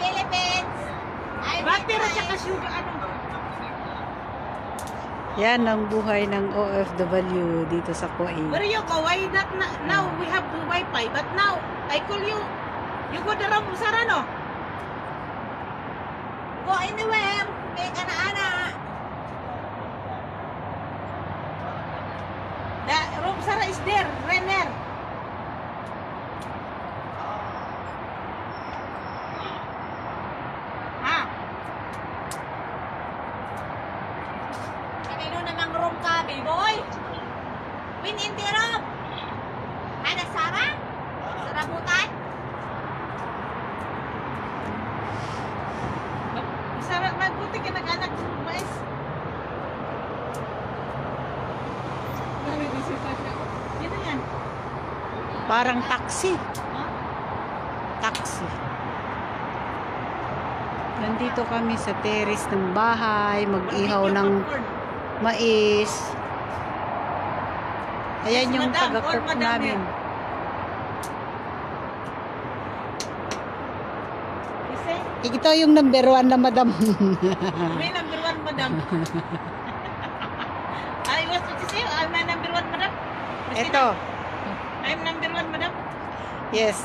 Philippines. Butter at saka sugar, ano? Yan ang buhay ng OFW dito sa Where Kuwait. you go? Why that now we have the Wi-Fi, but now I call you. You go the room, Sarano. Go anywhere. Make ana-ana. The room Sara is there, Renner. Ah, Kanino namang room ka, B-boy? Win in the room. Ana, Sara? Sarabutan? Sara, magbuti ka nag-anak ng mais. Sino yan? Parang taxi. Ha? Taxi. Nandito kami sa terrace ng bahay, mag-ihaw ng mais. Ayan yung Madam, taga-cook all madam namin. yan. Kasi, Ito yung number 1 na madam. may number 1, madam. I was to say, I'm my number 1, madam. Ito. I'm number 1, madam. Yes.